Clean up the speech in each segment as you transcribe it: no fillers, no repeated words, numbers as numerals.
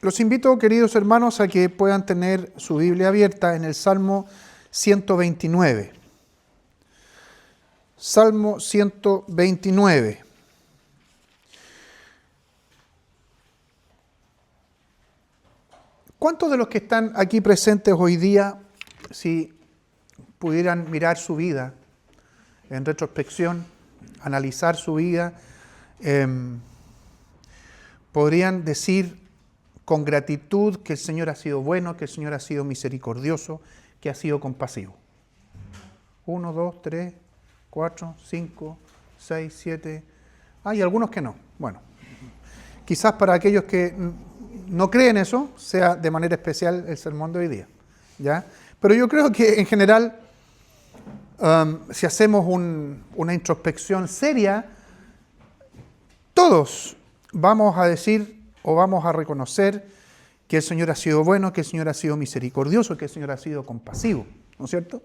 Los invito, queridos hermanos, a que puedan tener su Biblia abierta en el Salmo 129. Salmo 129. ¿Cuántos de los que están aquí presentes hoy día, si pudieran mirar su vida en retrospección, analizar su vida, podrían decir con gratitud que el Señor ha sido bueno, que el Señor ha sido misericordioso, que ha sido compasivo? 1, 2, 3, 4, 5, 6, 7. Hay algunos que no. Bueno, quizás para aquellos que no creen eso, sea de manera especial el sermón de hoy día, ¿ya? Pero yo creo que en general, si hacemos una introspección seria, todos vamos a decir o vamos a reconocer que el Señor ha sido bueno, que el Señor ha sido misericordioso, que el Señor ha sido compasivo, ¿no es cierto?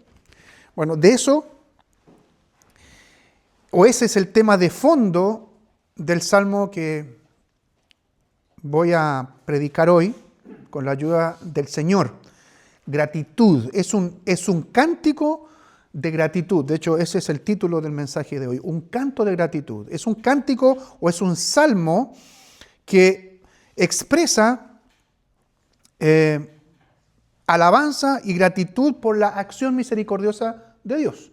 Bueno, de eso, o ese es el tema de fondo del Salmo que voy a predicar hoy con la ayuda del Señor. Gratitud, es un cántico de gratitud. De hecho, ese es el título del mensaje de hoy, un canto de gratitud. Es un cántico o es un salmo que expresa alabanza y gratitud por la acción misericordiosa de Dios.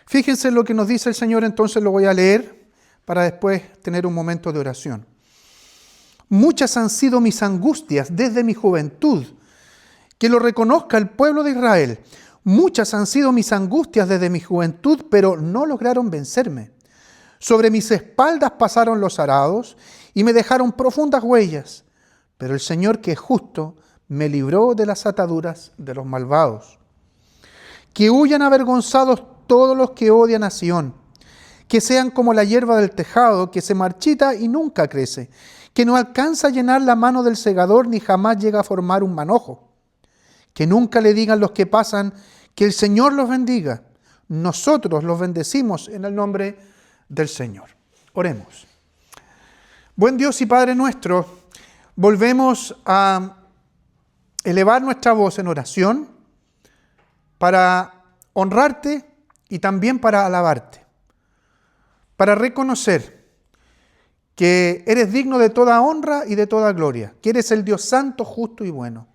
Fíjense lo que nos dice el Señor, entonces lo voy a leer para después tener un momento de oración. Muchas han sido mis angustias desde mi juventud, que lo reconozca el pueblo de Israel. Muchas han sido mis angustias desde mi juventud, pero no lograron vencerme. Sobre mis espaldas pasaron los arados y me dejaron profundas huellas. Pero el Señor, que es justo, me libró de las ataduras de los malvados. Que huyan avergonzados todos los que odian a Sión. Que sean como la hierba del tejado, que se marchita y nunca crece. Que no alcanza a llenar la mano del segador, ni jamás llega a formar un manojo. Que nunca le digan los que pasan, que el Señor los bendiga. Nosotros los bendecimos en el nombre del Señor. Oremos. Buen Dios y Padre nuestro, volvemos a elevar nuestra voz en oración para honrarte y también para alabarte, para reconocer que eres digno de toda honra y de toda gloria, que eres el Dios santo, justo y bueno.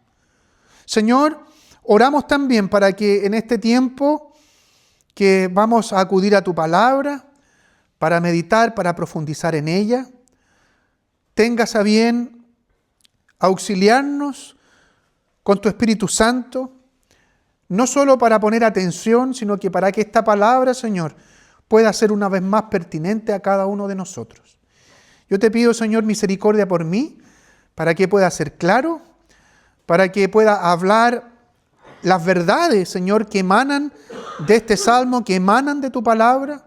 Señor, oramos también para que en este tiempo que vamos a acudir a tu palabra, para meditar, para profundizar en ella, tengas a bien auxiliarnos con tu Espíritu Santo, no solo para poner atención, sino que para que esta palabra, Señor, pueda ser una vez más pertinente a cada uno de nosotros. Yo te pido, Señor, misericordia por mí, para que pueda ser claro, para que pueda hablar las verdades, Señor, que emanan de este salmo, que emanan de tu palabra,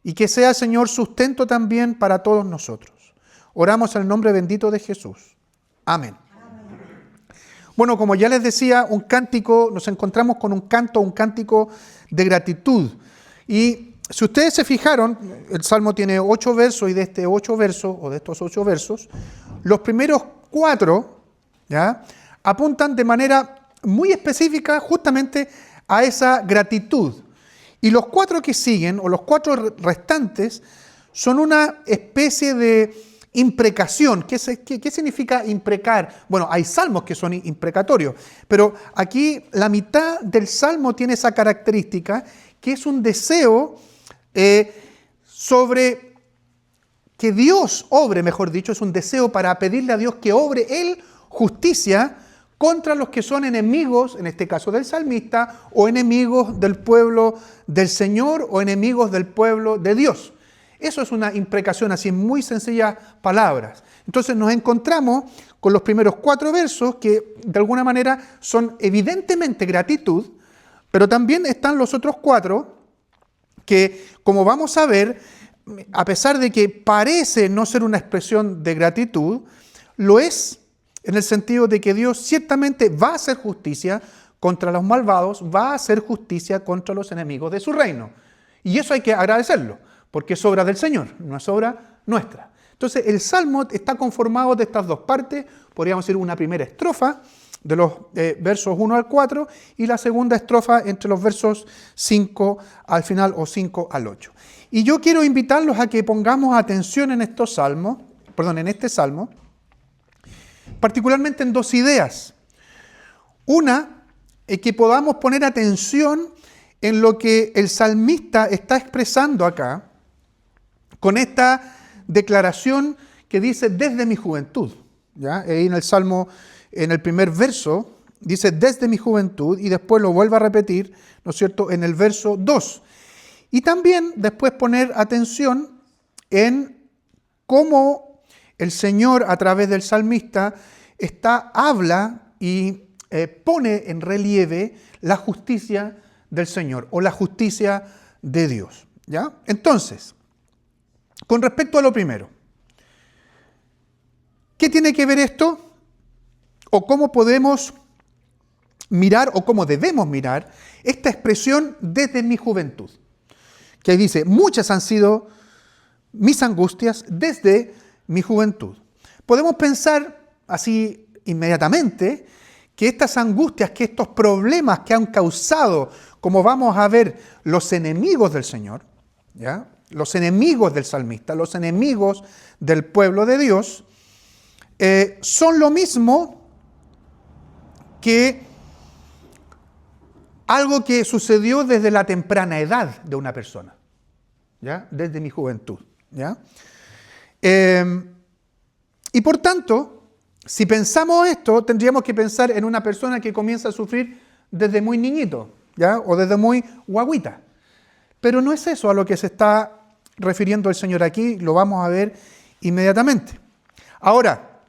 y que sea, Señor, sustento también para todos nosotros. Oramos en el nombre bendito de Jesús. Amén. Bueno, como ya les decía, un cántico, nos encontramos con un cántico de gratitud. Y si ustedes se fijaron, el Salmo tiene 8 versos y de estos 8 versos, los primeros 4, ¿ya?, apuntan de manera muy específica justamente a esa gratitud. Y los 4 que siguen, o los 4 restantes, son una especie de imprecación. ¿Qué significa imprecar? Bueno, hay salmos que son imprecatorios, pero aquí la mitad del salmo tiene esa característica, que es un deseo sobre que Dios obre, mejor dicho, es un deseo para pedirle a Dios que obre Él justicia contra los que son enemigos, en este caso del salmista, o enemigos del pueblo del Señor, o enemigos del pueblo de Dios. Eso es una imprecación, así en muy sencillas palabras. Entonces nos encontramos con los primeros 4 versos que de alguna manera son evidentemente gratitud, pero también están los otros 4 que, como vamos a ver, a pesar de que parece no ser una expresión de gratitud, lo es en el sentido de que Dios ciertamente va a hacer justicia contra los malvados, va a hacer justicia contra los enemigos de su reino. Y eso hay que agradecerlo, porque es obra del Señor, no es obra nuestra. Entonces el salmo está conformado de estas dos partes, podríamos decir una primera estrofa de los versos 1 al 4 y la segunda estrofa entre los versos 5 al final o 5 al 8. Y yo quiero invitarlos a que pongamos atención en este salmo, particularmente en dos ideas. Una, que podamos poner atención en lo que el salmista está expresando acá con esta declaración que dice desde mi juventud. ¿Ya? Ahí en el Salmo, en el primer verso, dice desde mi juventud y después lo vuelve a repetir, ¿no es cierto?, en el verso 2. Y también después poner atención en cómo el Señor a través del salmista habla y pone en relieve la justicia del Señor o la justicia de Dios. ¿Ya? Entonces, con respecto a lo primero, ¿qué tiene que ver esto? ¿O cómo podemos mirar o cómo debemos mirar esta expresión desde mi juventud? Que ahí dice, muchas han sido mis angustias desde mi juventud. Podemos pensar así inmediatamente que estas angustias, que estos problemas que han causado, como vamos a ver, los enemigos del Señor, ¿ya? Los enemigos del salmista, los enemigos del pueblo de Dios, son lo mismo que algo que sucedió desde la temprana edad de una persona, ¿ya? Desde mi juventud, ¿ya? Y por tanto, si pensamos esto, tendríamos que pensar en una persona que comienza a sufrir desde muy niñito, ¿ya? O desde muy guaguita. Pero no es eso a lo que se está refiriendo el Señor aquí, lo vamos a ver inmediatamente. Ahora,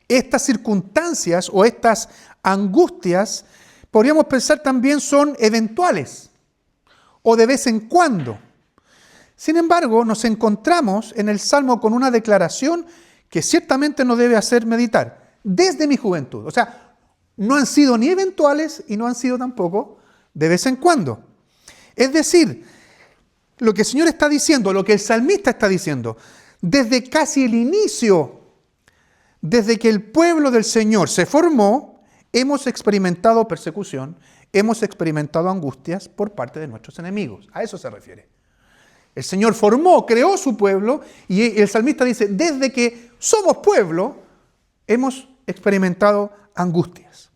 estas circunstancias o estas angustias, podríamos pensar también son eventuales o de vez en cuando. Sin embargo, nos encontramos en el Salmo con una declaración que ciertamente nos debe hacer meditar. Desde mi juventud. O sea, no han sido ni eventuales y no han sido tampoco de vez en cuando. Es decir, lo que el Señor está diciendo, lo que el salmista está diciendo, desde casi el inicio, desde que el pueblo del Señor se formó, hemos experimentado persecución, hemos experimentado angustias por parte de nuestros enemigos. A eso se refiere. El Señor formó, creó su pueblo y el salmista dice, desde que somos pueblo, hemos experimentado angustias.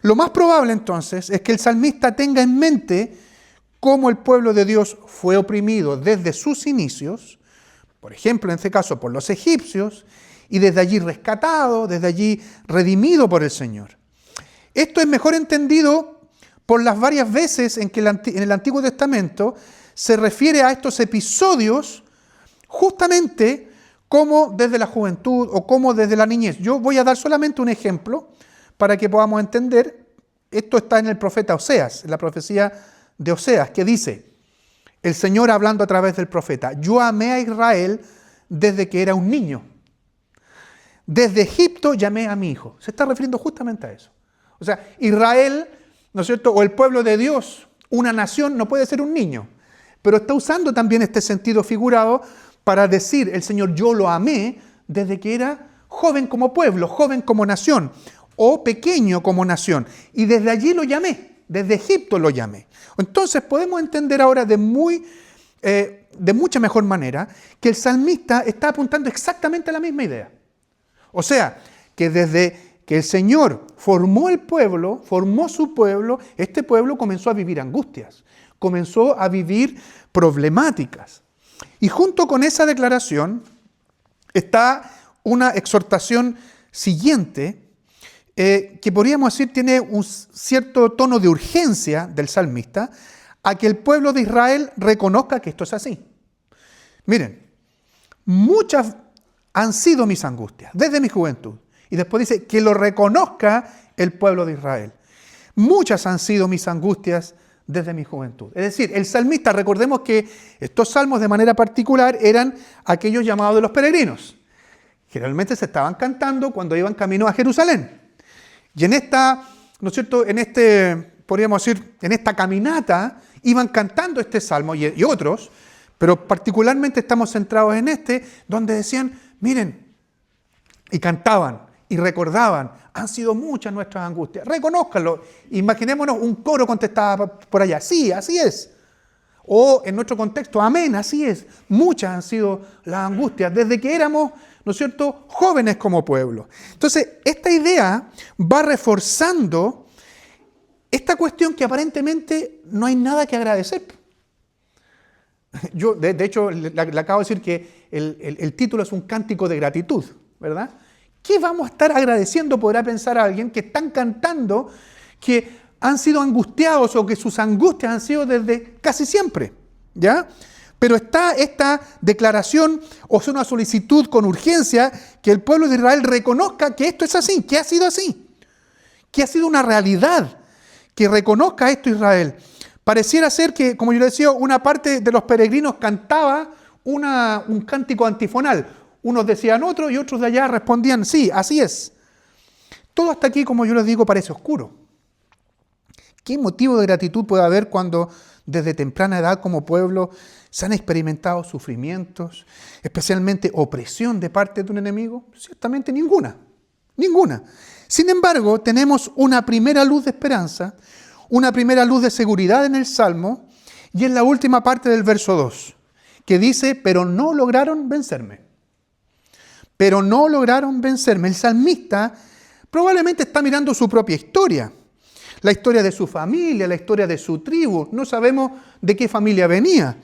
Lo más probable entonces es que el salmista tenga en mente cómo el pueblo de Dios fue oprimido desde sus inicios, por ejemplo, en este caso por los egipcios, y desde allí rescatado, desde allí redimido por el Señor. Esto es mejor entendido por las varias veces en que en el Antiguo Testamento se refiere a estos episodios justamente como desde la juventud o como desde la niñez. Yo voy a dar solamente un ejemplo para que podamos entender. Esto está en el profeta Oseas, en la profecía de Oseas, que dice, el Señor hablando a través del profeta, yo amé a Israel desde que era un niño. Desde Egipto llamé a mi hijo. Se está refiriendo justamente a eso. O sea, Israel, ¿no es cierto?, o el pueblo de Dios, una nación, no puede ser un niño. Pero está usando también este sentido figurado para decir, el Señor, yo lo amé desde que era joven como pueblo, joven como nación, o pequeño como nación. Y desde allí lo llamé, desde Egipto lo llamé. Entonces podemos entender ahora de mucha mejor manera que el salmista está apuntando exactamente a la misma idea. O sea, que desde que el Señor formó el pueblo, formó su pueblo, este pueblo comenzó a vivir angustias, comenzó a vivir problemáticas. Y junto con esa declaración está una exhortación siguiente que podríamos decir tiene un cierto tono de urgencia del salmista a que el pueblo de Israel reconozca que esto es así. Miren, muchas han sido mis angustias desde mi juventud. Y después dice que lo reconozca el pueblo de Israel. Muchas han sido mis angustias desde mi juventud. Es decir, el salmista, recordemos que estos salmos de manera particular eran aquellos llamados de los peregrinos. Generalmente se estaban cantando cuando iban camino a Jerusalén. Y en esta, ¿no es cierto?, podríamos decir, en esta caminata, iban cantando este salmo y otros, Pero particularmente estamos centrados en este, donde decían, miren, y cantaban y recordaban, han sido muchas nuestras angustias. Reconózcanlo. Imaginémonos un coro contestaba por allá, sí, así es. O en nuestro contexto, amén, así es. Muchas han sido las angustias desde que éramos, ¿no es cierto?, jóvenes como pueblo. Entonces, esta idea va reforzando esta cuestión que aparentemente no hay nada que agradecer. Yo, de hecho, le acabo de decir que el título es un cántico de gratitud, ¿verdad? ¿Qué vamos a estar agradeciendo? Podrá pensar alguien que están cantando que han sido angustiados o que sus angustias han sido desde casi siempre, ¿ya? Pero está esta declaración o es una solicitud con urgencia que el pueblo de Israel reconozca que esto es así, que ha sido así, que ha sido una realidad, que reconozca esto Israel. Pareciera ser que, como yo le decía, una parte de los peregrinos cantaba un cántico antifonal. Unos decían otro y otros de allá respondían, sí, así es. Todo hasta aquí, como yo les digo, parece oscuro. ¿Qué motivo de gratitud puede haber cuando desde temprana edad como pueblo se han experimentado sufrimientos, especialmente opresión de parte de un enemigo? Ciertamente ninguna, ninguna. Sin embargo, tenemos una primera luz de esperanza, una primera luz de seguridad en el Salmo, y en la última parte del verso 2, que dice, pero no lograron vencerme. Pero no lograron vencerme. El salmista probablemente está mirando su propia historia, la historia de su familia, la historia de su tribu. No sabemos de qué familia venía,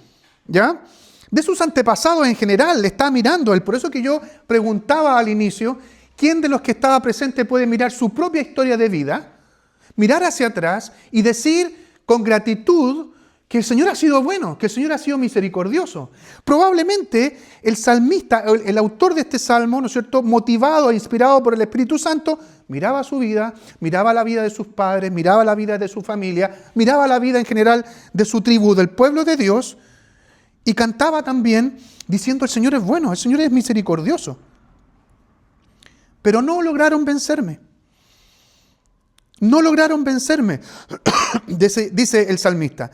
¿ya? De sus antepasados en general, le está mirando él. Por eso que yo preguntaba al inicio, ¿quién de los que estaba presente puede mirar su propia historia de vida, mirar hacia atrás y decir con gratitud que el Señor ha sido bueno, que el Señor ha sido misericordioso? Probablemente el salmista, el autor de este salmo, ¿no es cierto?, motivado e inspirado por el Espíritu Santo, miraba su vida, miraba la vida de sus padres, miraba la vida de su familia, miraba la vida en general de su tribu, del pueblo de Dios, y cantaba también diciendo, el Señor es bueno, el Señor es misericordioso. Pero no lograron vencerme. No lograron vencerme, dice el salmista.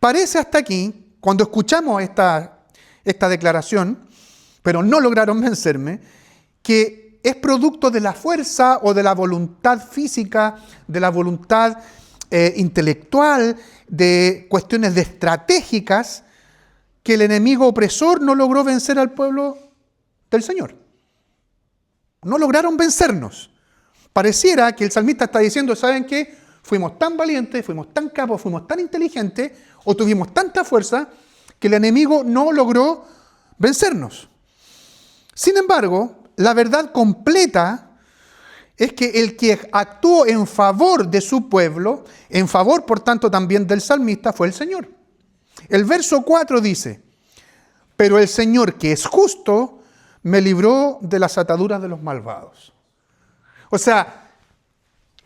Parece hasta aquí, cuando escuchamos esta declaración, pero no lograron vencerme, que es producto de la fuerza o de la voluntad física, de la voluntad intelectual, de cuestiones estratégicas, que el enemigo opresor no logró vencer al pueblo del Señor. No lograron vencernos. Pareciera que el salmista está diciendo, ¿saben qué? Fuimos tan valientes, fuimos tan capos, fuimos tan inteligentes, o tuvimos tanta fuerza, que el enemigo no logró vencernos. Sin embargo, la verdad completa es que el que actuó en favor de su pueblo, en favor, por tanto, también del salmista, fue el Señor. El verso 4 dice, pero el Señor, que es justo, me libró de las ataduras de los malvados. O sea,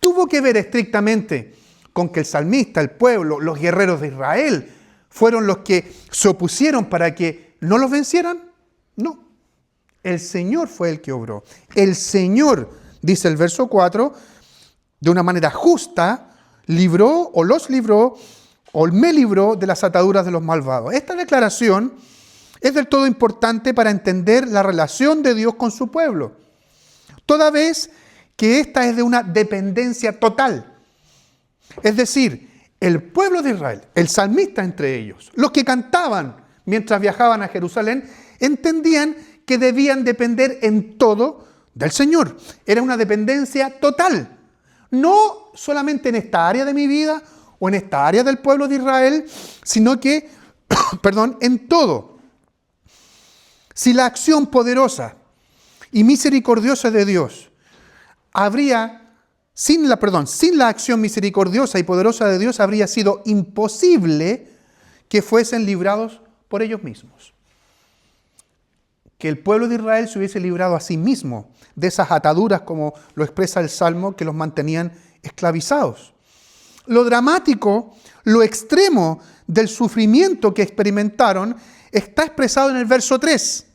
tuvo que ver estrictamente con que el salmista, el pueblo, los guerreros de Israel, fueron los que se opusieron para que no los vencieran. No, el Señor fue el que obró. El Señor, dice el verso 4, de una manera justa, libró o los libró o me libró de las ataduras de los malvados. Esta declaración es del todo importante para entender la relación de Dios con su pueblo, toda vez que esta es de una dependencia total. Es decir, el pueblo de Israel, el salmista entre ellos, los que cantaban mientras viajaban a Jerusalén, entendían que debían depender en todo del Señor. Era una dependencia total. No solamente en esta área de mi vida o en esta área del pueblo de Israel, sino que, en todo. Si la acción poderosa y misericordiosa de Dios sin la acción misericordiosa y poderosa de Dios habría sido imposible que fuesen librados por ellos mismos. Que el pueblo de Israel se hubiese librado a sí mismo de esas ataduras, como lo expresa el Salmo, que los mantenían esclavizados. Lo dramático, lo extremo del sufrimiento que experimentaron está expresado en el verso 3.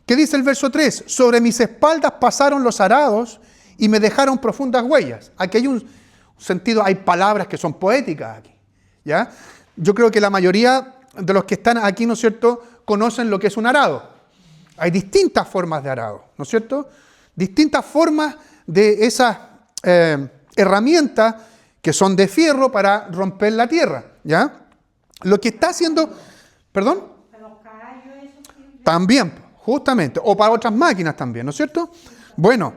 ¿Qué dice el verso 3? Sobre mis espaldas pasaron los arados y me dejaron profundas huellas. Aquí hay un sentido, hay palabras que son poéticas aquí, ¿ya? Yo creo que la mayoría de los que están aquí, ¿no es cierto?, conocen lo que es un arado. Hay distintas formas de arado, ¿no es cierto? Distintas formas de esas herramientas que son de fierro para romper la tierra, ¿ya? Lo que está haciendo, ¿perdón? También, justamente, o para otras máquinas también, ¿no es cierto? Bueno,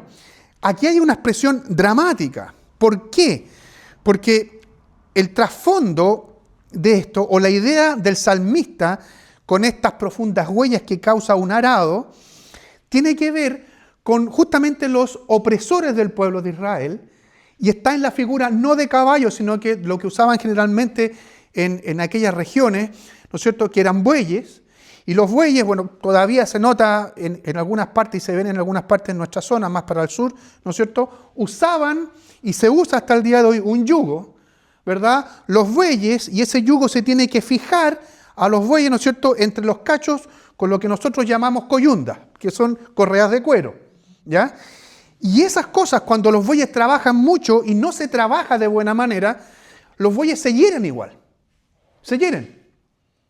aquí hay una expresión dramática. ¿Por qué? Porque el trasfondo de esto, o la idea del salmista con estas profundas huellas que causa un arado, tiene que ver con justamente los opresores del pueblo de Israel, y está en la figura no de caballos, sino que lo que usaban generalmente en aquellas regiones, ¿no es cierto?, que eran bueyes. Y los bueyes, bueno, todavía se nota en algunas partes y se ven en algunas partes de nuestra zona, más para el sur, ¿no es cierto?, usaban y se usa hasta el día de hoy un yugo, ¿verdad? Los bueyes, y ese yugo se tiene que fijar a los bueyes, ¿no es cierto?, entre los cachos con lo que nosotros llamamos coyundas, que son correas de cuero, ¿ya? Y esas cosas, cuando los bueyes trabajan mucho y no se trabaja de buena manera, los bueyes se hieren igual, se hieren,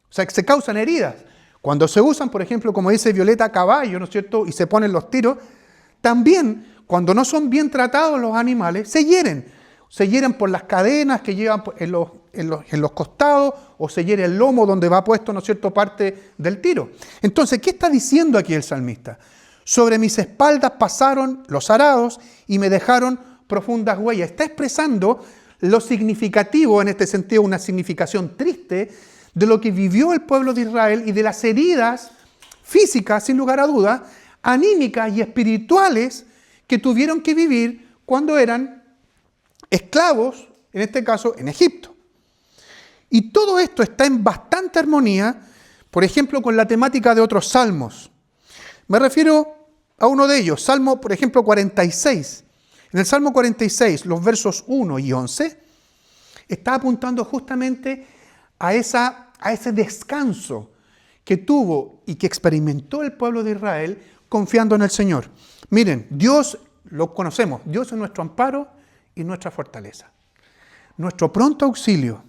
o sea, se causan heridas. Cuando se usan, por ejemplo, como dice Violeta, caballo, ¿no es cierto?, y se ponen los tiros, también, cuando no son bien tratados los animales, se hieren. Se hieren por las cadenas que llevan en los costados, o se hiere el lomo donde va puesto, ¿no es cierto?, parte del tiro. Entonces, ¿qué está diciendo aquí el salmista? Sobre mis espaldas pasaron los arados y me dejaron profundas huellas. Está expresando lo significativo, en este sentido, una significación triste, de lo que vivió el pueblo de Israel y de las heridas físicas, sin lugar a dudas, anímicas y espirituales que tuvieron que vivir cuando eran esclavos, en este caso, en Egipto. Y todo esto está en bastante armonía, por ejemplo, con la temática de otros salmos. Me refiero a uno de ellos, Salmo, por ejemplo, 46. En el Salmo 46, los versos 1 y 11, está apuntando justamente a ese descanso que tuvo y que experimentó el pueblo de Israel confiando en el Señor. Miren, Dios, lo conocemos, Dios es nuestro amparo y nuestra fortaleza. Nuestro pronto auxilio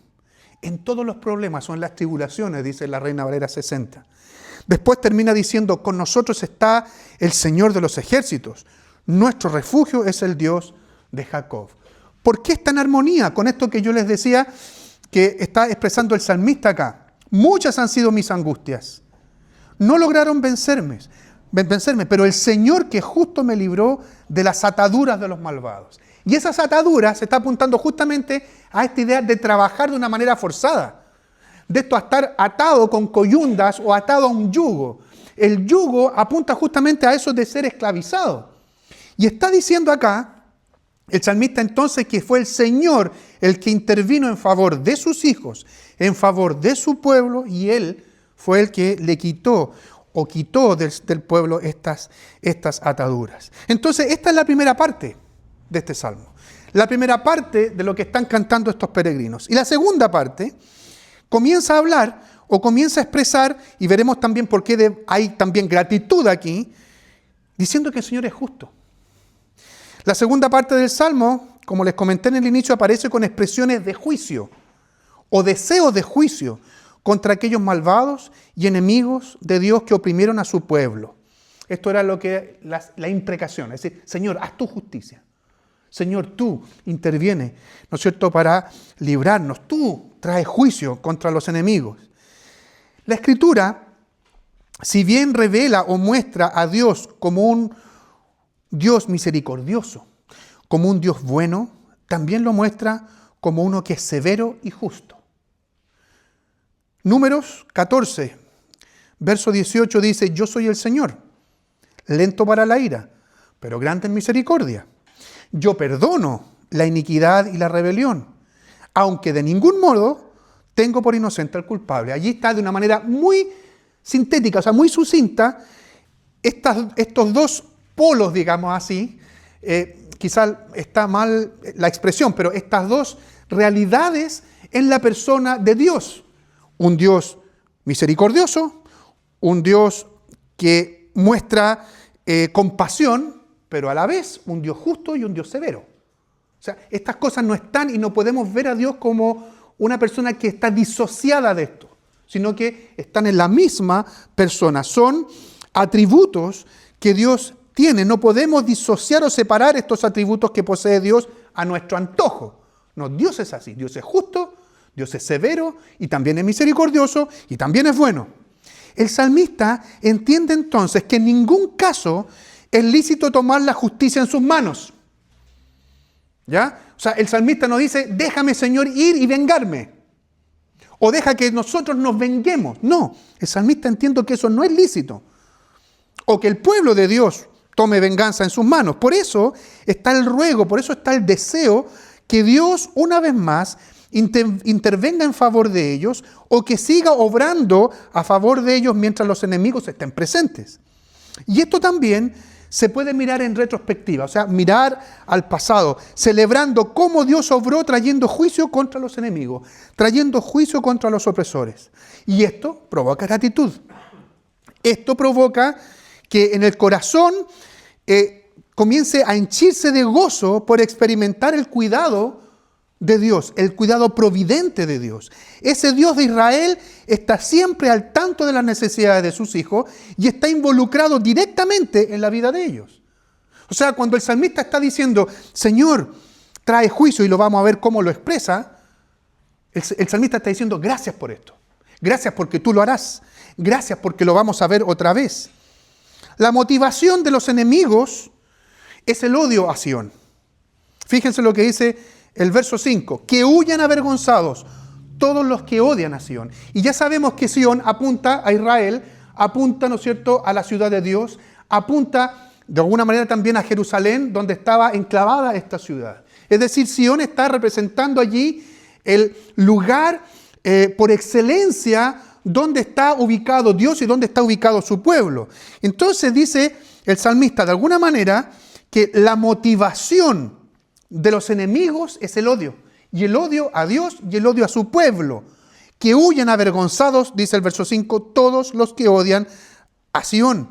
en todos los problemas o en las tribulaciones, dice la Reina Valera 60. Después termina diciendo, con nosotros está el Señor de los ejércitos. Nuestro refugio es el Dios de Jacob. ¿Por qué está en armonía con esto que yo les decía que está expresando el salmista acá? Muchas han sido mis angustias. No lograron vencerme, pero el Señor que justo me libró de las ataduras de los malvados. Y esas ataduras se está apuntando justamente a esta idea de trabajar de una manera forzada. De esto a estar atado con coyundas o atado a un yugo. El yugo apunta justamente a eso de ser esclavizado. Y está diciendo acá el salmista entonces que fue el Señor el que intervino en favor de sus hijos, en favor de su pueblo, y Él fue el que le quitó o quitó del pueblo estas ataduras. Entonces, esta es la primera parte de este salmo. La primera parte de lo que están cantando estos peregrinos. Y la segunda parte comienza a hablar o comienza a expresar, y veremos también por qué hay también gratitud aquí, diciendo que el Señor es justo. La segunda parte del Salmo, como les comenté en el inicio, aparece con expresiones de juicio o deseos de juicio contra aquellos malvados y enemigos de Dios que oprimieron a su pueblo. Esto era lo que la imprecación, es decir, Señor, haz tu justicia. Señor, tú intervienes, ¿no es cierto?, para librarnos. Tú traes juicio contra los enemigos. La Escritura, si bien revela o muestra a Dios como un Dios misericordioso, como un Dios bueno, también lo muestra como uno que es severo y justo. Números 14, verso 18 dice, yo soy el Señor, lento para la ira, pero grande en misericordia. Yo perdono la iniquidad y la rebelión, aunque de ningún modo tengo por inocente al culpable. Allí está de una manera muy sintética, o sea, muy sucinta, estos dos polos, digamos así, quizás está mal la expresión, pero estas dos realidades en la persona de Dios. Un Dios misericordioso, un Dios que muestra compasión, pero a la vez un Dios justo y un Dios severo. O sea, estas cosas no están y no podemos ver a Dios como una persona que está disociada de esto. sino que están en la misma persona. Son atributos que Dios tiene. No podemos disociar o separar estos atributos que posee Dios a nuestro antojo. No, Dios es así. Dios es justo, Dios es severo y también es misericordioso y también es bueno. El salmista entiende entonces que en ningún caso es lícito tomar la justicia en sus manos. ¿Ya? O sea, el salmista no dice, déjame, Señor, ir y vengarme. O deja que nosotros nos venguemos. No, el salmista entiende que eso no es lícito. O que el pueblo de Dios tome venganza en sus manos. Por eso está el ruego, por eso está el deseo que Dios una vez más intervenga en favor de ellos o que siga obrando a favor de ellos mientras los enemigos estén presentes. Y esto también se puede mirar en retrospectiva, o sea, mirar al pasado, celebrando cómo Dios obró trayendo juicio contra los enemigos, trayendo juicio contra los opresores. Y esto provoca gratitud. Esto provoca que en el corazón comience a henchirse de gozo por experimentar el cuidado de Dios, el cuidado providente de Dios. Ese Dios de Israel está siempre al tanto de las necesidades de sus hijos y está involucrado directamente en la vida de ellos. O sea, cuando el salmista está diciendo, Señor, trae juicio, y lo vamos a ver cómo lo expresa, el salmista está diciendo, gracias por esto. Gracias porque tú lo harás. Gracias porque lo vamos a ver otra vez. La motivación de los enemigos es el odio a Sión. Fíjense lo que dice el verso 5, que huyan avergonzados todos los que odian a Sión. Y ya sabemos que Sión apunta a Israel, apunta, ¿no es cierto?, a la ciudad de Dios, apunta de alguna manera también a Jerusalén, donde estaba enclavada esta ciudad. Es decir, Sión está representando allí el lugar por excelencia donde está ubicado Dios y donde está ubicado su pueblo. Entonces dice el salmista de alguna manera que la motivación de los enemigos es el odio. Y el odio a Dios y el odio a su pueblo. Que huyan avergonzados, dice el verso 5, todos los que odian a Sión.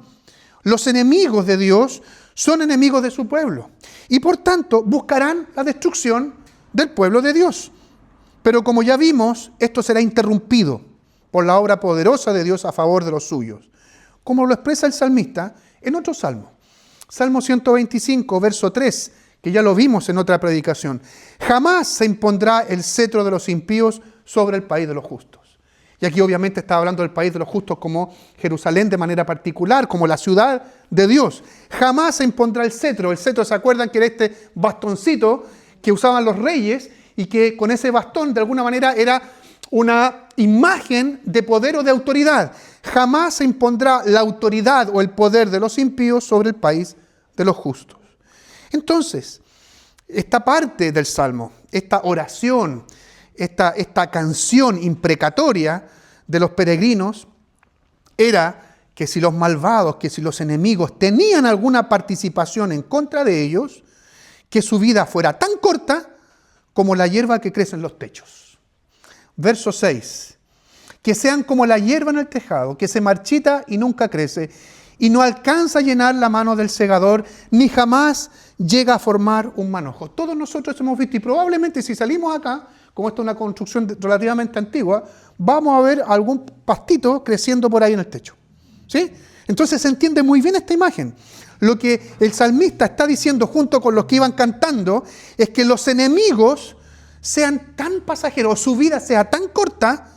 Los enemigos de Dios son enemigos de su pueblo. Y por tanto buscarán la destrucción del pueblo de Dios. Pero como ya vimos, esto será interrumpido por la obra poderosa de Dios a favor de los suyos. Como lo expresa el salmista en otro salmo. Salmo 125, verso 3, que ya lo vimos en otra predicación. Jamás se impondrá el cetro de los impíos sobre el país de los justos. Y aquí obviamente está hablando del país de los justos como Jerusalén de manera particular, como la ciudad de Dios. Jamás se impondrá el cetro. El cetro, ¿se acuerdan que era este bastoncito que usaban los reyes y que con ese bastón de alguna manera era una imagen de poder o de autoridad? Jamás se impondrá la autoridad o el poder de los impíos sobre el país de los justos. Entonces, esta parte del Salmo, esta oración, esta canción imprecatoria de los peregrinos, era que si los malvados, que si los enemigos tenían alguna participación en contra de ellos, que su vida fuera tan corta como la hierba que crece en los techos. Verso 6. Que sean como la hierba en el tejado, que se marchita y nunca crece, y no alcanza a llenar la mano del segador, ni jamás llega a formar un manojo. Todos nosotros hemos visto, y probablemente si salimos acá, como esta es una construcción relativamente antigua, vamos a ver algún pastito creciendo por ahí en el techo. ¿Sí? Entonces se entiende muy bien esta imagen. Lo que el salmista está diciendo junto con los que iban cantando es que los enemigos sean tan pasajeros, su vida sea tan corta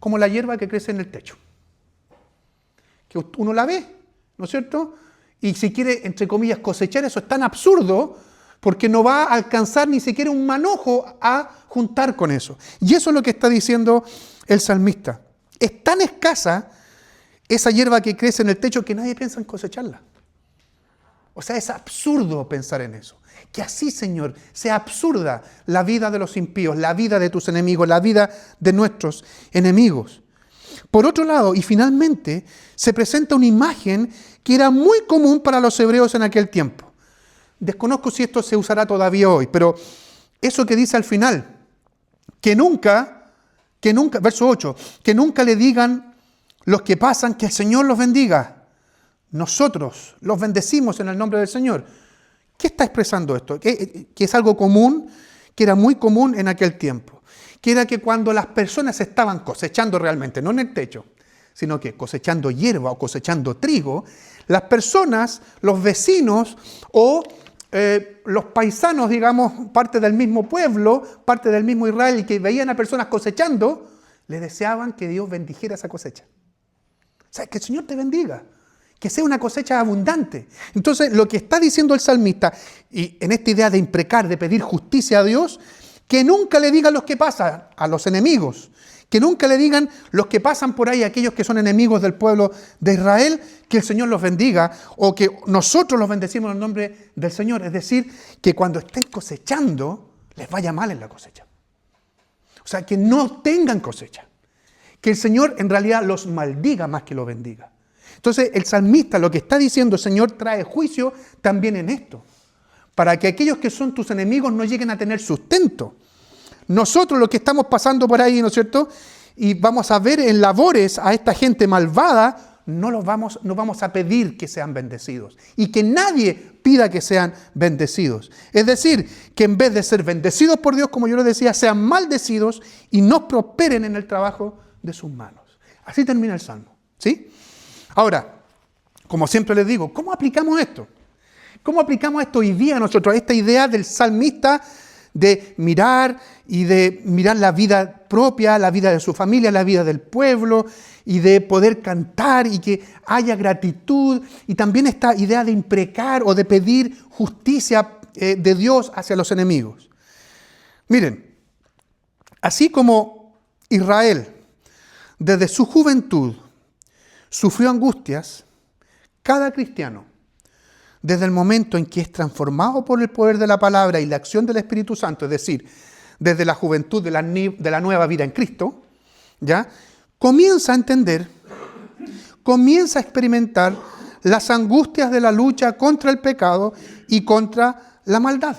como la hierba que crece en el techo. Que uno la ve, ¿no es cierto? Y si quiere, entre comillas, cosechar, eso es tan absurdo porque no va a alcanzar ni siquiera un manojo a juntar con eso. Y eso es lo que está diciendo el salmista. Es tan escasa esa hierba que crece en el techo que nadie piensa en cosecharla. O sea, es absurdo pensar en eso. Que así, Señor, sea absurda la vida de los impíos, la vida de tus enemigos, la vida de nuestros enemigos. Por otro lado, y finalmente, se presenta una imagen que era muy común para los hebreos en aquel tiempo. Desconozco si esto se usará todavía hoy, pero eso que dice al final, que nunca, verso 8, que nunca le digan los que pasan que el Señor los bendiga. Nosotros los bendecimos en el nombre del Señor. ¿Qué está expresando esto? Que es algo común, que era muy común en aquel tiempo. que era que cuando las personas estaban cosechando realmente, no en el techo, sino que cosechando hierba o cosechando trigo, las personas, los vecinos o los paisanos, digamos, parte del mismo pueblo, parte del mismo Israel, y que veían a personas cosechando, le deseaban que Dios bendijera esa cosecha. O sea, que el Señor te bendiga, que sea una cosecha abundante. Entonces, lo que está diciendo el salmista, y en esta idea de imprecar, de pedir justicia a Dios, que nunca le digan los que pasan a los enemigos, que nunca le digan los que pasan por ahí, aquellos que son enemigos del pueblo de Israel, que el Señor los bendiga, o que nosotros los bendecimos en el nombre del Señor. Es decir, que cuando estén cosechando, les vaya mal en la cosecha. O sea, que no tengan cosecha. Que el Señor en realidad los maldiga más que los bendiga. Entonces, el salmista lo que está diciendo, Señor, trae juicio también en esto, para que aquellos que son tus enemigos no lleguen a tener sustento. Nosotros los que estamos pasando por ahí, ¿no es cierto? Y vamos a ver en labores a esta gente malvada, no vamos a pedir que sean bendecidos. Y que nadie pida que sean bendecidos. Es decir, que en vez de ser bendecidos por Dios, como yo les decía, sean maldecidos y no prosperen en el trabajo de sus manos. Así termina el Salmo, ¿sí? Ahora, como siempre les digo, ¿cómo aplicamos esto? ¿Cómo aplicamos esto hoy día a nosotros? Esta idea del salmista de mirar y de mirar la vida propia, la vida de su familia, la vida del pueblo, y de poder cantar y que haya gratitud, y también esta idea de imprecar o de pedir justicia de Dios hacia los enemigos. Miren, así como Israel desde su juventud sufrió angustias, cada cristiano, desde el momento en que es transformado por el poder de la palabra y la acción del Espíritu Santo, es decir, desde la juventud de la nueva vida en Cristo, ¿ya? Comienza a entender, comienza a experimentar las angustias de la lucha contra el pecado y contra la maldad.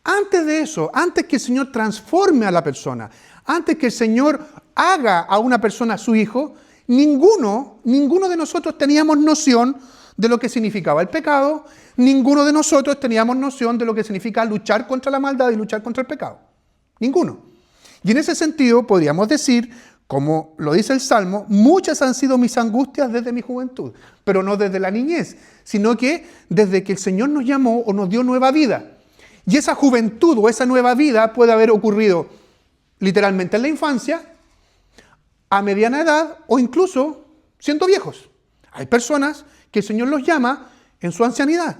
Antes de eso, antes que el Señor transforme a la persona, antes que el Señor haga a una persona su hijo, ninguno de nosotros teníamos noción de lo que significaba el pecado, ninguno de nosotros teníamos noción de lo que significa luchar contra la maldad y luchar contra el pecado. Ninguno. Y en ese sentido podríamos decir, como lo dice el Salmo, muchas han sido mis angustias desde mi juventud, pero no desde la niñez, sino que desde que el Señor nos llamó o nos dio nueva vida. Y esa juventud o esa nueva vida puede haber ocurrido literalmente en la infancia, a mediana edad o incluso siendo viejos. Hay personas que el Señor los llama en su ancianidad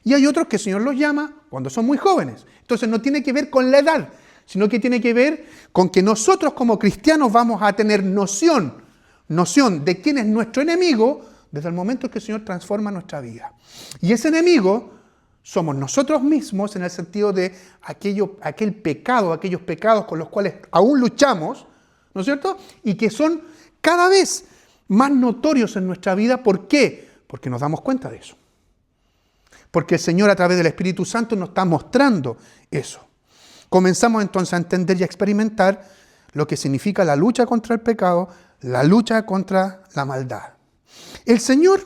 y hay otros que el Señor los llama cuando son muy jóvenes. Entonces no tiene que ver con la edad, sino que tiene que ver con que nosotros como cristianos vamos a tener noción de quién es nuestro enemigo desde el momento en que el Señor transforma nuestra vida. Y ese enemigo somos nosotros mismos en el sentido de aquellos pecados con los cuales aún luchamos, ¿no es cierto? Y que son cada vez más notorios en nuestra vida. ¿Por qué? Porque nos damos cuenta de eso. Porque el Señor a través del Espíritu Santo nos está mostrando eso. Comenzamos entonces a entender y a experimentar lo que significa la lucha contra el pecado, la lucha contra la maldad. El Señor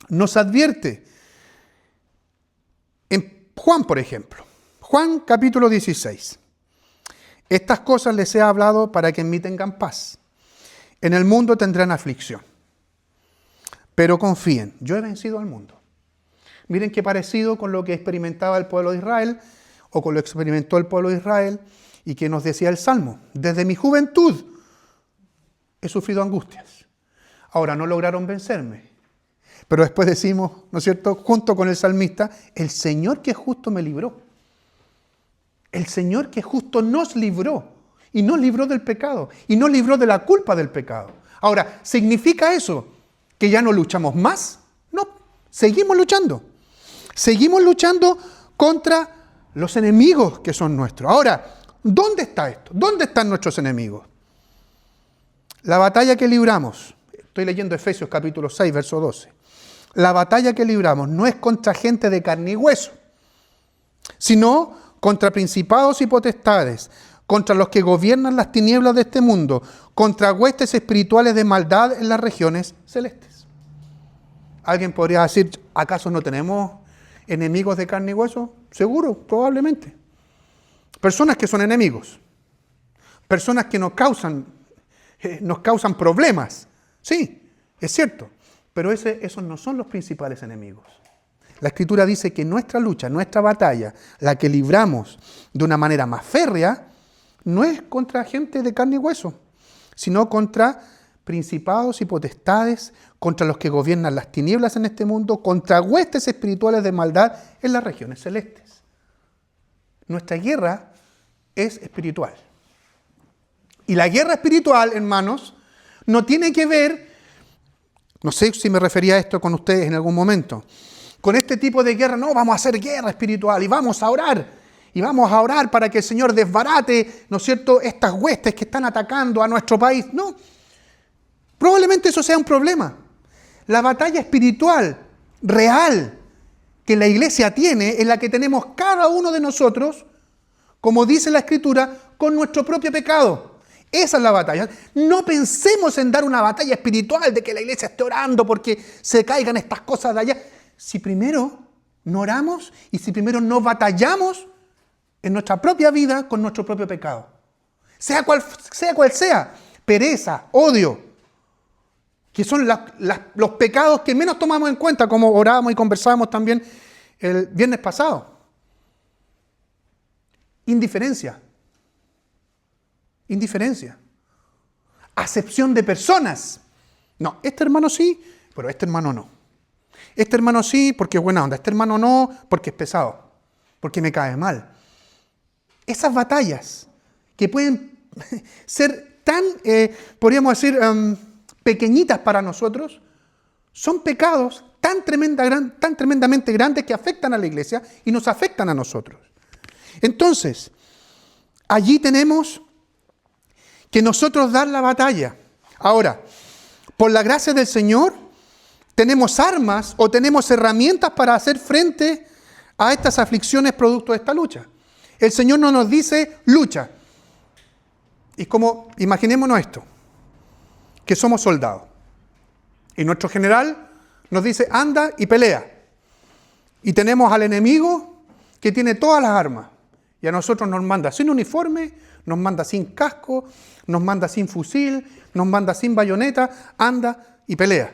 nos advierte en Juan, por ejemplo. Juan capítulo 16. Estas cosas les he hablado para que en mí tengan paz. En el mundo tendrán aflicción. Pero confíen, yo he vencido al mundo. Miren qué parecido con lo que experimentaba el pueblo de Israel, o con lo que experimentó el pueblo de Israel, y que nos decía el Salmo. Desde mi juventud he sufrido angustias. Ahora no lograron vencerme. Pero después decimos, ¿no es cierto?, junto con el salmista, el Señor que justo me libró. El Señor que justo nos libró. Y nos libró del pecado. Y nos libró de la culpa del pecado. Ahora, ¿significa eso que ya no luchamos más? No, seguimos luchando. Seguimos luchando contra los enemigos que son nuestros. Ahora, ¿dónde está esto? ¿Dónde están nuestros enemigos? La batalla que libramos, estoy leyendo Efesios capítulo 6, verso 12. La batalla que libramos no es contra gente de carne y hueso, sino contra principados y potestades, contra los que gobiernan las tinieblas de este mundo, contra huestes espirituales de maldad en las regiones celestes. Alguien podría decir, ¿acaso no tenemos enemigos de carne y hueso? Seguro, probablemente. Personas que son enemigos. personas que nos causan problemas. Sí, es cierto, pero esos no son los principales enemigos. La Escritura dice que nuestra lucha, nuestra batalla, la que libramos de una manera más férrea, no es contra gente de carne y hueso, sino contra principados y potestades, contra los que gobiernan las tinieblas en este mundo, contra huestes espirituales de maldad en las regiones celestes. Nuestra guerra es espiritual. Y la guerra espiritual, hermanos, no tiene que ver, no sé si me refería a esto con ustedes en algún momento, con este tipo de guerra. No, vamos a hacer guerra espiritual y vamos a orar. Y vamos a orar para que el Señor desbarate, ¿no es cierto?, estas huestes que están atacando a nuestro país. No, probablemente eso sea un problema. La batalla espiritual real que la iglesia tiene es la que tenemos cada uno de nosotros, como dice la Escritura, con nuestro propio pecado. Esa es la batalla. No pensemos en dar una batalla espiritual de que la iglesia esté orando porque se caigan estas cosas de allá. Si primero no oramos y si primero no batallamos en nuestra propia vida con nuestro propio pecado. Sea cual sea, pereza, odio, que son los pecados que menos tomamos en cuenta, como orábamos y conversábamos también el viernes pasado. Indiferencia. Acepción de personas. No, este hermano sí, pero este hermano no. Este hermano sí porque es buena onda. Este hermano no porque es pesado, porque me cae mal. Esas batallas que pueden ser tan, podríamos decir, pequeñitas para nosotros, son pecados tan tremendamente grandes que afectan a la iglesia y nos afectan a nosotros. Entonces, allí tenemos que nosotros dar la batalla. Ahora, por la gracia del Señor, tenemos armas o tenemos herramientas para hacer frente a estas aflicciones producto de esta lucha. El Señor no nos dice lucha. Y como, imaginémonos esto, que somos soldados. Y nuestro general nos dice anda y pelea. Y tenemos al enemigo que tiene todas las armas. Y a nosotros nos manda sin uniforme, nos manda sin casco, nos manda sin fusil, nos manda sin bayoneta, anda y pelea.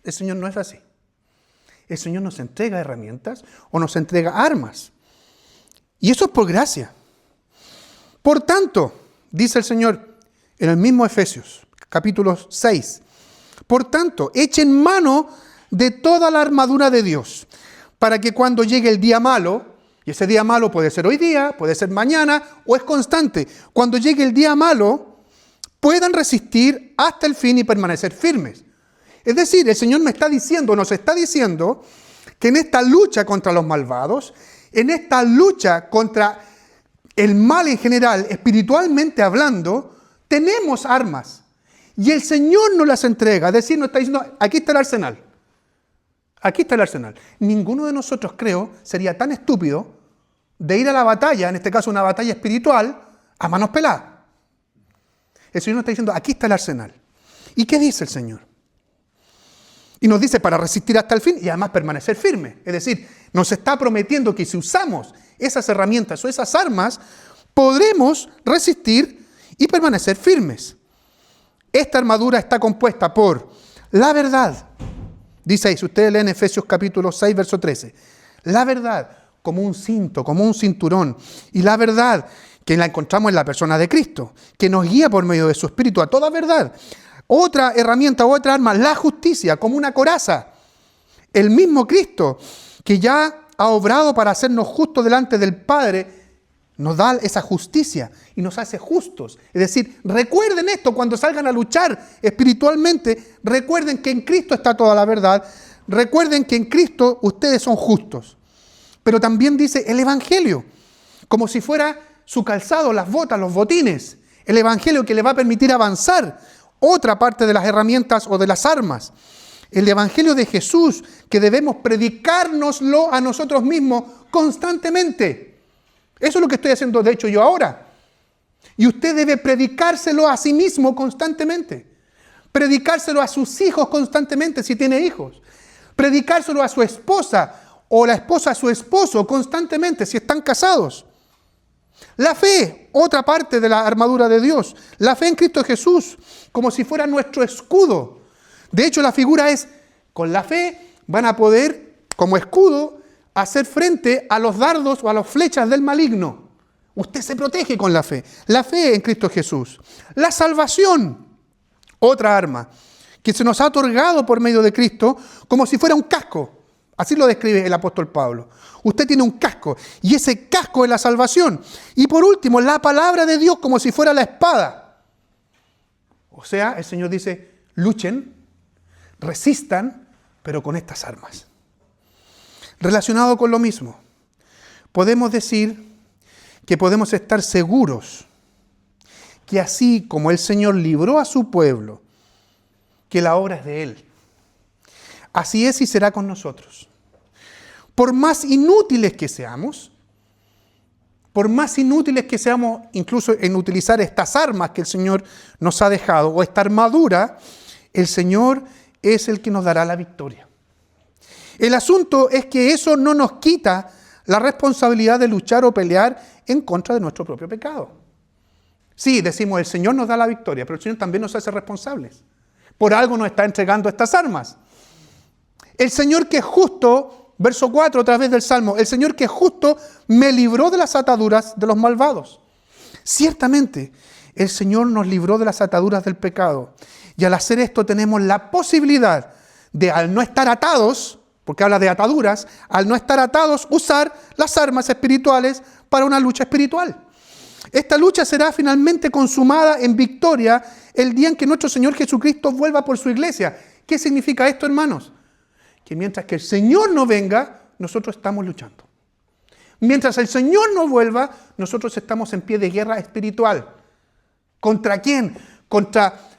El Señor no es así. El Señor nos entrega herramientas o nos entrega armas. Y eso es por gracia. Por tanto, dice el Señor en el mismo Efesios, capítulo 6, por tanto, echen mano de toda la armadura de Dios, para que cuando llegue el día malo, y ese día malo puede ser hoy día, puede ser mañana, o es constante, cuando llegue el día malo, puedan resistir hasta el fin y permanecer firmes. Es decir, el Señor nos está diciendo que en esta lucha contra los malvados, en esta lucha contra el mal en general, espiritualmente hablando, tenemos armas. Y el Señor nos las entrega. Es decir, nos está diciendo, aquí está el arsenal. Aquí está el arsenal. Ninguno de nosotros, creo, sería tan estúpido de ir a la batalla, en este caso una batalla espiritual, a manos peladas. El Señor nos está diciendo, aquí está el arsenal. ¿Y qué dice el Señor? Y nos dice para resistir hasta el fin y además permanecer firme. Es decir, nos está prometiendo que si usamos esas herramientas o esas armas, podremos resistir y permanecer firmes. Esta armadura está compuesta por la verdad. Dice ahí, si ustedes leen Efesios capítulo 6, verso 13. La verdad como un cinto, como un cinturón. Y la verdad que la encontramos en la persona de Cristo, que nos guía por medio de su Espíritu a toda verdad. Otra herramienta, otra arma, la justicia, como una coraza. El mismo Cristo, que ya ha obrado para hacernos justos delante del Padre, nos da esa justicia y nos hace justos. Es decir, recuerden esto cuando salgan a luchar espiritualmente, recuerden que en Cristo está toda la verdad, recuerden que en Cristo ustedes son justos. Pero también dice el Evangelio, como si fuera su calzado, las botas, los botines. El Evangelio que le va a permitir avanzar. Otra parte de las herramientas o de las armas. El Evangelio de Jesús, que debemos predicárnoslo a nosotros mismos constantemente. Eso es lo que estoy haciendo, de hecho, yo ahora. Y usted debe predicárselo a sí mismo constantemente. Predicárselo a sus hijos constantemente, si tiene hijos. Predicárselo a su esposa o la esposa a su esposo constantemente, si están casados. La fe, otra parte de la armadura de Dios. La fe en Cristo Jesús, como si fuera nuestro escudo. De hecho, la figura es, con la fe van a poder, como escudo, hacer frente a los dardos o a las flechas del maligno. Usted se protege con la fe. La fe en Cristo Jesús. La salvación, otra arma, que se nos ha otorgado por medio de Cristo, como si fuera un casco. Así lo describe el apóstol Pablo. Usted tiene un casco, y ese casco es la salvación. Y por último, la palabra de Dios como si fuera la espada. O sea, el Señor dice, luchen, resistan, pero con estas armas. Relacionado con lo mismo, podemos decir que podemos estar seguros que así como el Señor libró a su pueblo, que la obra es de Él, así es y será con nosotros. Por más inútiles que seamos incluso en utilizar estas armas que el Señor nos ha dejado, o esta armadura, el Señor es el que nos dará la victoria. El asunto es que eso no nos quita la responsabilidad de luchar o pelear en contra de nuestro propio pecado. Sí, decimos, el Señor nos da la victoria, pero el Señor también nos hace responsables. Por algo nos está entregando estas armas. El Señor que es justo, verso 4 a través del Salmo, el Señor que es justo me libró de las ataduras de los malvados. Ciertamente, el Señor nos libró de las ataduras del pecado. Y al hacer esto tenemos la posibilidad de, al no estar atados, porque habla de ataduras, al no estar atados, usar las armas espirituales para una lucha espiritual. Esta lucha será finalmente consumada en victoria el día en que nuestro Señor Jesucristo vuelva por su iglesia. ¿Qué significa esto, hermanos? Que mientras que el Señor no venga, nosotros estamos luchando. Mientras el Señor no vuelva, nosotros estamos en pie de guerra espiritual. ¿Contra quién? ¿Contra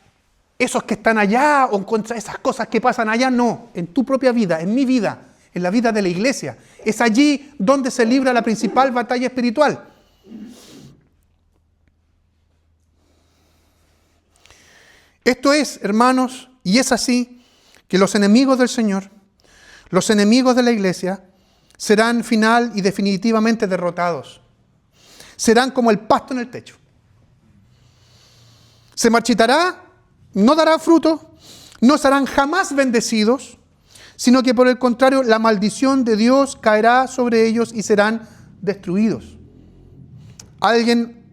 esos que están allá o contra esas cosas que pasan allá? No, en tu propia vida, en mi vida, en la vida de la iglesia. Es allí donde se libra la principal batalla espiritual. Esto es, hermanos, y es así, que los enemigos del Señor, los enemigos de la iglesia, serán final y definitivamente derrotados. Serán como el pasto en el techo. Se marchitará, no dará fruto, no serán jamás bendecidos, sino que por el contrario, la maldición de Dios caerá sobre ellos y serán destruidos. Alguien,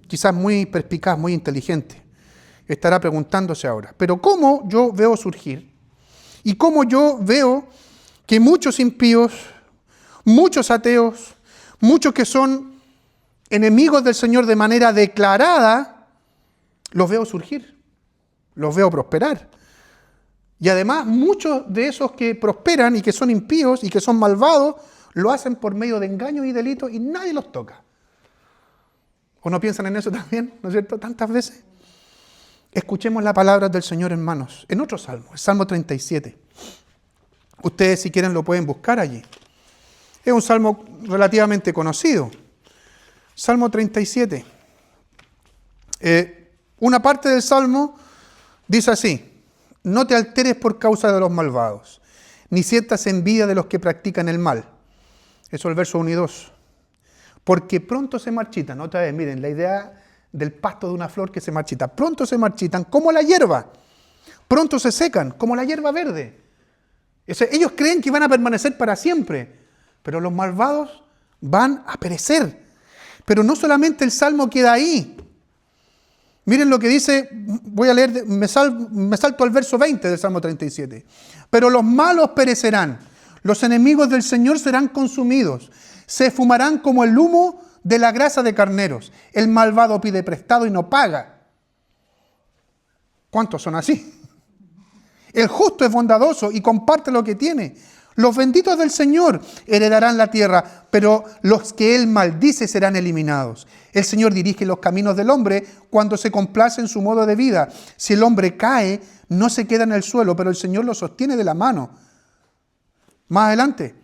quizás muy perspicaz, muy inteligente, estará preguntándose ahora, pero ¿cómo yo veo surgir? Y cómo yo veo que muchos impíos, muchos ateos, muchos que son enemigos del Señor de manera declarada, los veo surgir, los veo prosperar. Y además muchos de esos que prosperan y que son impíos y que son malvados, lo hacen por medio de engaños y delitos y nadie los toca. ¿O no piensan en eso también? ¿No es cierto? Tantas veces. Escuchemos la palabra del Señor, hermanos, en otro salmo, el Salmo 37. Ustedes, si quieren, lo pueden buscar allí. Es un salmo relativamente conocido. Salmo 37. Una parte del salmo dice así: no te alteres por causa de los malvados, ni sientas envidia de los que practican el mal. Eso es el verso 1 y 2. Porque pronto se marchitan. Otra vez, miren, la idea del pasto de una flor que se marchita. Pronto se marchitan como la hierba. Pronto se secan como la hierba verde. Ellos creen que van a permanecer para siempre, pero los malvados van a perecer. Pero no solamente el salmo queda ahí. Miren lo que dice, voy a leer, me salto al verso 20 del Salmo 37. Pero los malos perecerán, los enemigos del Señor serán consumidos, se esfumarán como el humo de la grasa de carneros. El malvado pide prestado y no paga. ¿Cuántos son así? El justo es bondadoso y comparte lo que tiene. Los benditos del Señor heredarán la tierra, pero los que Él maldice serán eliminados. El Señor dirige los caminos del hombre cuando se complace en su modo de vida. Si el hombre cae, no se queda en el suelo, pero el Señor lo sostiene de la mano. Más adelante,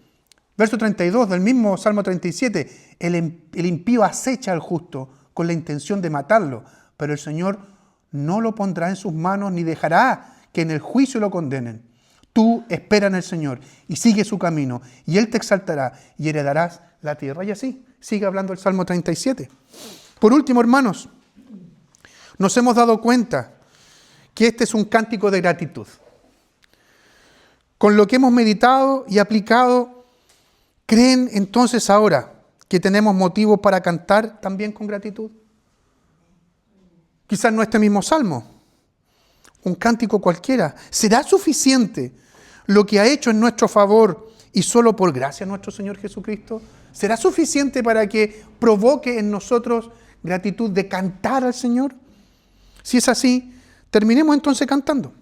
verso 32 del mismo Salmo 37, el impío acecha al justo con la intención de matarlo, pero el Señor no lo pondrá en sus manos ni dejará que en el juicio lo condenen. Tú espera en el Señor y sigue su camino, y Él te exaltará y heredarás la tierra. Y así, sigue hablando el Salmo 37. Por último, hermanos, nos hemos dado cuenta que este es un cántico de gratitud. Con lo que hemos meditado y aplicado, ¿creen entonces ahora que tenemos motivos para cantar también con gratitud? Quizás no este mismo salmo, un cántico cualquiera. ¿Será suficiente lo que ha hecho en nuestro favor y solo por gracia a nuestro Señor Jesucristo? ¿Será suficiente para que provoque en nosotros gratitud de cantar al Señor? Si es así, terminemos entonces cantando.